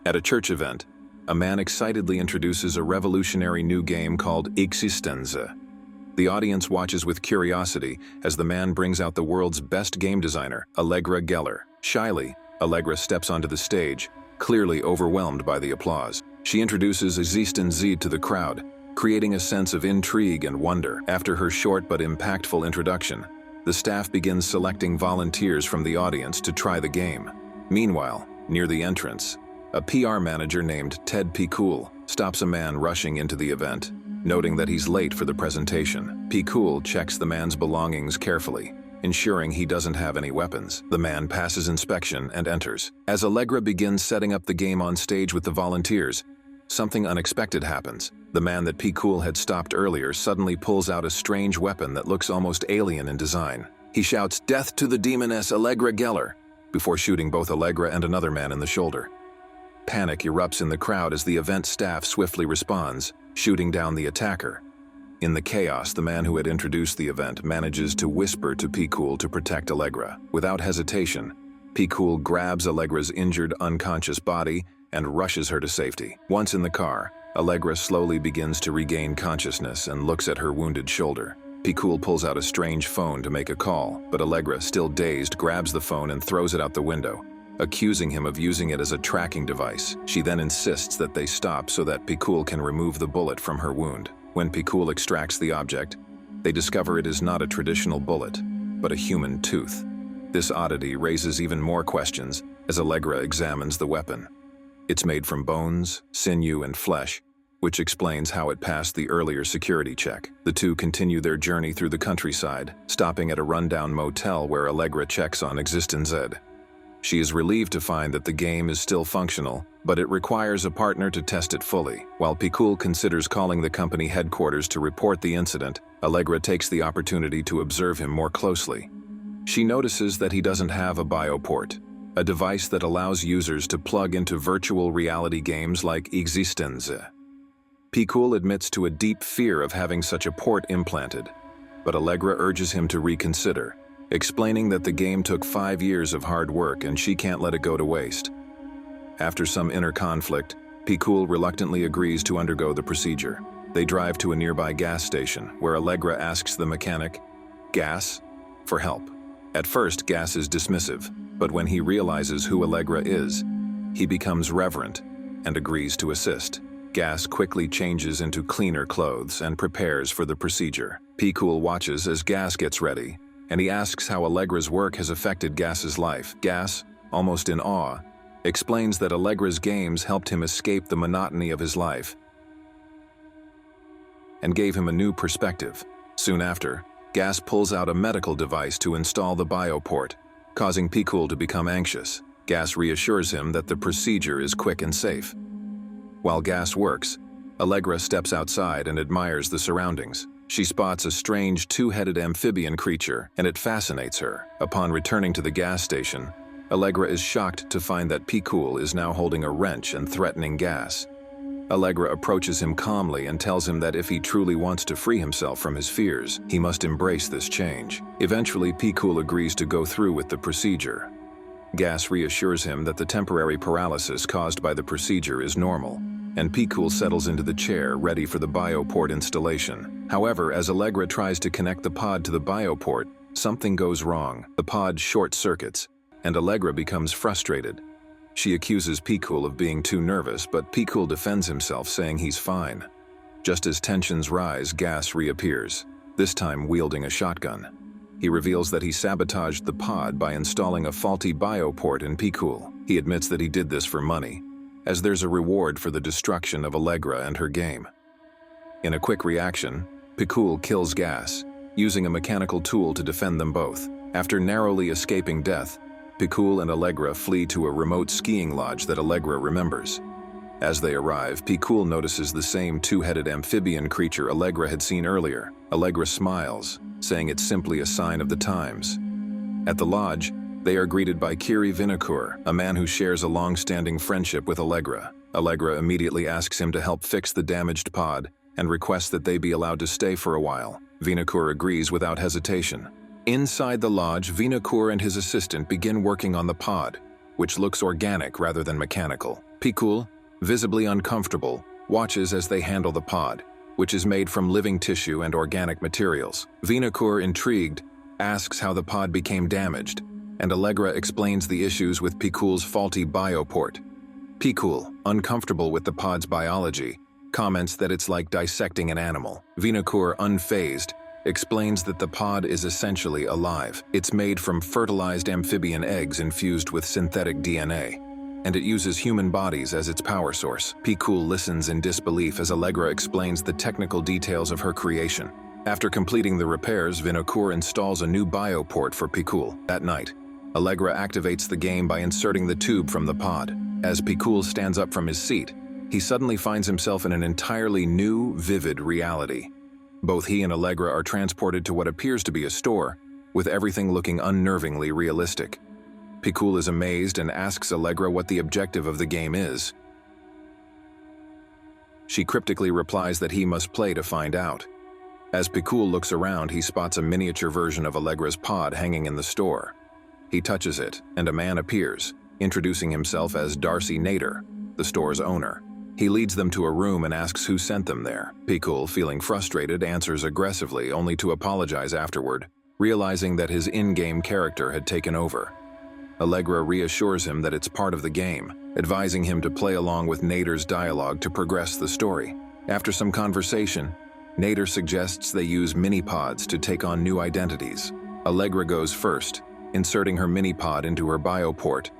At a church event, a man excitedly introduces a revolutionary new game called eXistenZ. The audience watches with curiosity as the man brings out the world's best game designer, Allegra Geller. Shyly, Allegra steps onto the stage, clearly overwhelmed by the applause. She introduces eXistenZ to the crowd, creating a sense of intrigue and wonder. After her short but impactful introduction, the staff begins selecting volunteers from the audience to try the game. Meanwhile, near the entrance, a PR manager named Ted P. stops a man rushing into the event, noting that he's late for the presentation. P. checks the man's belongings carefully, ensuring he doesn't have any weapons. The man passes inspection and enters. As Allegra begins setting up the game on stage with the volunteers, something unexpected happens. The man that P. had stopped earlier suddenly pulls out a strange weapon that looks almost alien in design. He shouts, "Death to the demoness Allegra Geller," before shooting both Allegra and another man in the shoulder. Panic erupts in the crowd as the event staff swiftly responds, shooting down the attacker. In the chaos, the man who had introduced the event manages to whisper to P. to protect Allegra. Without hesitation, P. grabs Allegra's injured, unconscious body and rushes her to safety. Once in the car, Allegra slowly begins to regain consciousness and looks at her wounded shoulder. P. pulls out a strange phone to make a call, but Allegra, still dazed, grabs the phone and throws it out the window, accusing him of using it as a tracking device. She then insists that they stop so that P. can remove the bullet from her wound. When P. extracts the object, they discover it is not a traditional bullet, but a human tooth. This oddity raises even more questions as Allegra examines the weapon. It's made from bones, sinew, and flesh, which explains how it passed the earlier security check. The two continue their journey through the countryside, stopping at a rundown motel where Allegra checks on eXistenZ. She is relieved to find that the game is still functional, but it requires a partner to test it fully. While P. considers calling the company headquarters to report the incident, Allegra takes the opportunity to observe him more closely. She notices that he doesn't have a bioport, a device that allows users to plug into virtual reality games like eXistenZ. P. admits to a deep fear of having such a port implanted, but Allegra urges him to reconsider, explaining that the game took 5 years of hard work and she can't let it go to waste. After some inner conflict, P. reluctantly agrees to undergo the procedure. They drive to a nearby gas station, where Allegra asks the mechanic, "Gas?" for help. At first, Gas is dismissive, but when he realizes who Allegra is, he becomes reverent and agrees to assist. Gas quickly changes into cleaner clothes and prepares for the procedure. P. watches as Gas gets ready, and he asks how Allegra's work has affected Gas's life. Gas, almost in awe, explains that Allegra's games helped him escape the monotony of his life and gave him a new perspective. Soon after, Gas pulls out a medical device to install the bioport, causing P. to become anxious. Gas reassures him that the procedure is quick and safe. While Gas works, Allegra steps outside and admires the surroundings. She spots a strange two-headed amphibian creature, and it fascinates her. Upon returning to the gas station, Allegra is shocked to find that P. is now holding a wrench and threatening Gas. Allegra approaches him calmly and tells him that if he truly wants to free himself from his fears, he must embrace this change. Eventually, P. agrees to go through with the procedure. Gas reassures him that the temporary paralysis caused by the procedure is normal, and P. settles into the chair ready for the bioport installation. However, as Allegra tries to connect the pod to the bioport, something goes wrong. The pod short-circuits, and Allegra becomes frustrated. She accuses P. of being too nervous, but P. defends himself, saying he's fine. Just as tensions rise, Gas reappears, this time wielding a shotgun. He reveals that he sabotaged the pod by installing a faulty bioport in P. He admits that he did this for money, as there's a reward for the destruction of Allegra and her game. In a quick reaction, P. kills Gas, using a mechanical tool to defend them both. After narrowly escaping death, P. and Allegra flee to a remote skiing lodge that Allegra remembers. As they arrive, P. notices the same two-headed amphibian creature Allegra had seen earlier. Allegra smiles, saying it's simply a sign of the times. At the lodge, they are greeted by Kiri Vinokur, a man who shares a long-standing friendship with Allegra. Allegra immediately asks him to help fix the damaged pod and requests that they be allowed to stay for a while. Vinokur agrees without hesitation. Inside the lodge, Vinokur and his assistant begin working on the pod, which looks organic rather than mechanical. Pikul, visibly uncomfortable, watches as they handle the pod, which is made from living tissue and organic materials. Vinokur, intrigued, asks how the pod became damaged, and Allegra explains the issues with Pikul's faulty bioport. Pikul, uncomfortable with the pod's biology, comments that it's like dissecting an animal. Vinokur, unfazed, explains that the pod is essentially alive. It's made from fertilized amphibian eggs infused with synthetic DNA, and it uses human bodies as its power source. Pikul listens in disbelief as Allegra explains the technical details of her creation. After completing the repairs, Vinokur installs a new bioport for Pikul. That night, Allegra activates the game by inserting the tube from the pod. As Pikul stands up from his seat, he suddenly finds himself in an entirely new, vivid reality. Both he and Allegra are transported to what appears to be a store, with everything looking unnervingly realistic. Pikul is amazed and asks Allegra what the objective of the game is. She cryptically replies that he must play to find out. As Pikul looks around, he spots a miniature version of Allegra's pod hanging in the store. He touches it, and a man appears, introducing himself as Darcy Nader, the store's owner. He leads them to a room and asks who sent them there. Pikul, feeling frustrated, answers aggressively, only to apologize afterward, realizing that his in-game character had taken over. Allegra reassures him that it's part of the game, advising him to play along with Nader's dialogue to progress the story. After some conversation, Nader suggests they use mini-pods to take on new identities. Allegra goes first, inserting her mini-pod into her bioport,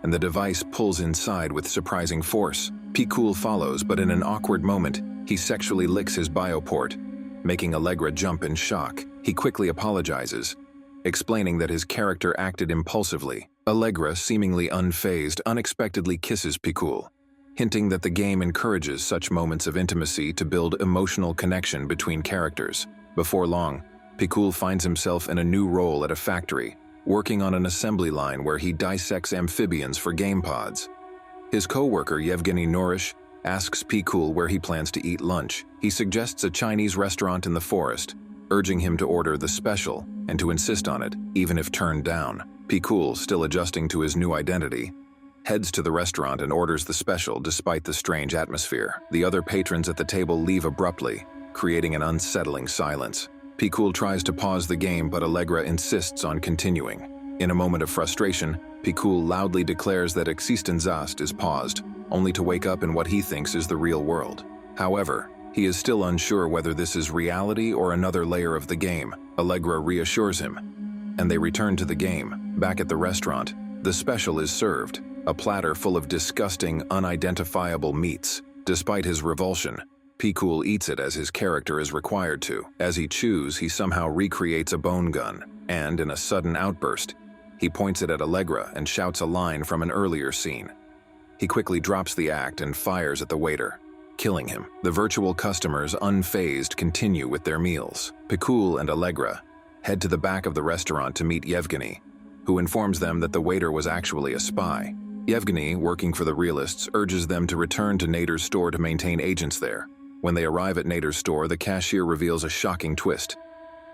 and the device pulls inside with surprising force. Pikul follows, but in an awkward moment, he sexually licks his bioport, making Allegra jump in shock. He quickly apologizes, explaining that his character acted impulsively. Allegra, seemingly unfazed, unexpectedly kisses Pikul, hinting that the game encourages such moments of intimacy to build emotional connection between characters. Before long, Pikul finds himself in a new role at a factory, working on an assembly line where he dissects amphibians for game pods. His co-worker, Yevgeny Norish, asks Pikul where he plans to eat lunch. He suggests a Chinese restaurant in the forest, urging him to order the special and to insist on it, even if turned down. Pikul, still adjusting to his new identity, heads to the restaurant and orders the special despite the strange atmosphere. The other patrons at the table leave abruptly, creating an unsettling silence. Pikul tries to pause the game, but Allegra insists on continuing. In a moment of frustration, Pikul loudly declares that eXistenZ is paused, only to wake up in what he thinks is the real world. However, he is still unsure whether this is reality or another layer of the game. Allegra reassures him, and they return to the game. Back at the restaurant, the special is served, a platter full of disgusting, unidentifiable meats. Despite his revulsion, Pikul eats it as his character is required to. As he chews, he somehow recreates a bone gun, and in a sudden outburst, he points it at Allegra and shouts a line from an earlier scene. He quickly drops the act and fires at the waiter, killing him. The virtual customers, unfazed, continue with their meals. Pikul and Allegra head to the back of the restaurant to meet Yevgeny, who informs them that the waiter was actually a spy. Yevgeny, working for the realists, urges them to return to Nader's store to maintain agents there. When they arrive at Nader's store, the cashier reveals a shocking twist.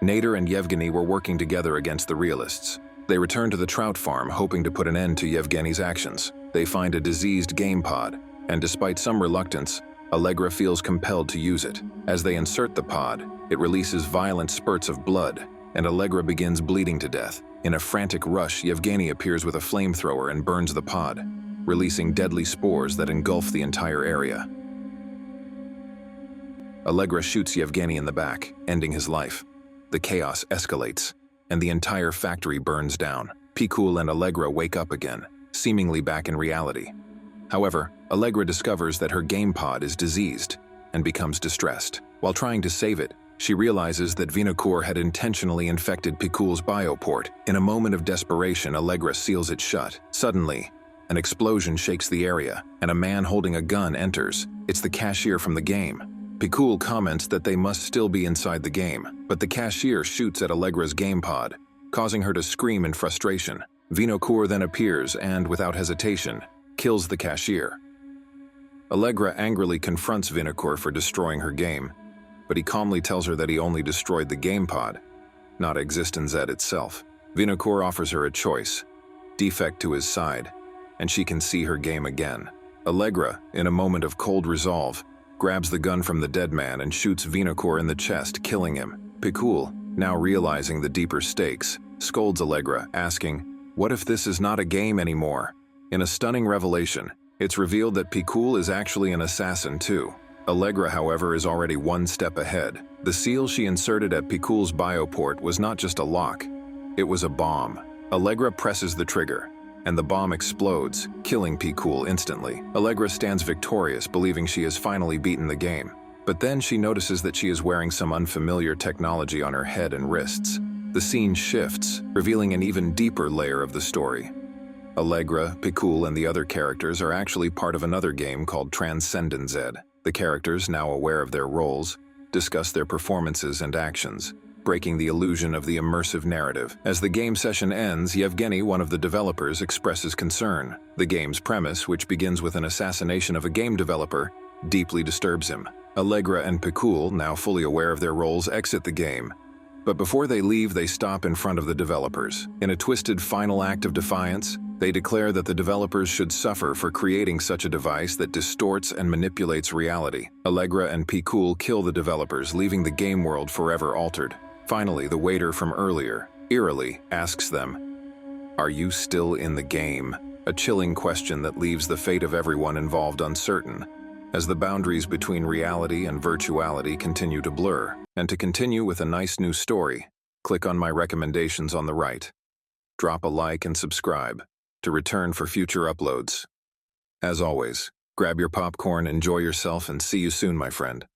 Nader and Yevgeny were working together against the realists. They return to the trout farm, hoping to put an end to Yevgeny's actions. They find a diseased game pod, and despite some reluctance, Allegra feels compelled to use it. As they insert the pod, it releases violent spurts of blood, and Allegra begins bleeding to death. In a frantic rush, Yevgeny appears with a flamethrower and burns the pod, releasing deadly spores that engulf the entire area. Allegra shoots Yevgeny in the back, ending his life. The chaos escalates, and the entire factory burns down. Pikul and Allegra wake up again, seemingly back in reality. However, Allegra discovers that her game pod is diseased and becomes distressed. While trying to save it, she realizes that Vinokur had intentionally infected Pikul's bioport. In a moment of desperation, Allegra seals it shut. Suddenly, an explosion shakes the area, and a man holding a gun enters. It's the cashier from the game. Pikul comments that they must still be inside the game, but the cashier shoots at Allegra's game pod, causing her to scream in frustration. Vinokur then appears and, without hesitation, kills the cashier. Allegra angrily confronts Vinokur for destroying her game, but he calmly tells her that he only destroyed the game pod, not eXistenZ itself. Vinokur offers her a choice: defect to his side, and she can see her game again. Allegra, in a moment of cold resolve, grabs the gun from the dead man and shoots Vinokur in the chest, killing him. Pikul, now realizing the deeper stakes, scolds Allegra, asking, "What if this is not a game anymore?" In a stunning revelation, it's revealed that Pikul is actually an assassin too. Allegra, however, is already one step ahead. The seal she inserted at Pikul's bioport was not just a lock, it was a bomb. Allegra presses the trigger, and the bomb explodes, killing Pikul instantly. Allegra stands victorious, believing she has finally beaten the game. But then she notices that she is wearing some unfamiliar technology on her head and wrists. The scene shifts, revealing an even deeper layer of the story. Allegra, Pikul, and the other characters are actually part of another game called eXistenZ. The characters, now aware of their roles, discuss their performances and actions, breaking the illusion of the immersive narrative. As the game session ends, Yevgeny, one of the developers, expresses concern. The game's premise, which begins with an assassination of a game developer, deeply disturbs him. Allegra and Pikul, now fully aware of their roles, exit the game. But before they leave, they stop in front of the developers. In a twisted final act of defiance, they declare that the developers should suffer for creating such a device that distorts and manipulates reality. Allegra and Pikul kill the developers, leaving the game world forever altered. Finally, the waiter from earlier, eerily, asks them, "Are you still in the game?" A chilling question that leaves the fate of everyone involved uncertain, as the boundaries between reality and virtuality continue to blur. And to continue with a nice new story, click on my recommendations on the right. Drop a like and subscribe to return for future uploads. As always, grab your popcorn, enjoy yourself, and see you soon, my friend.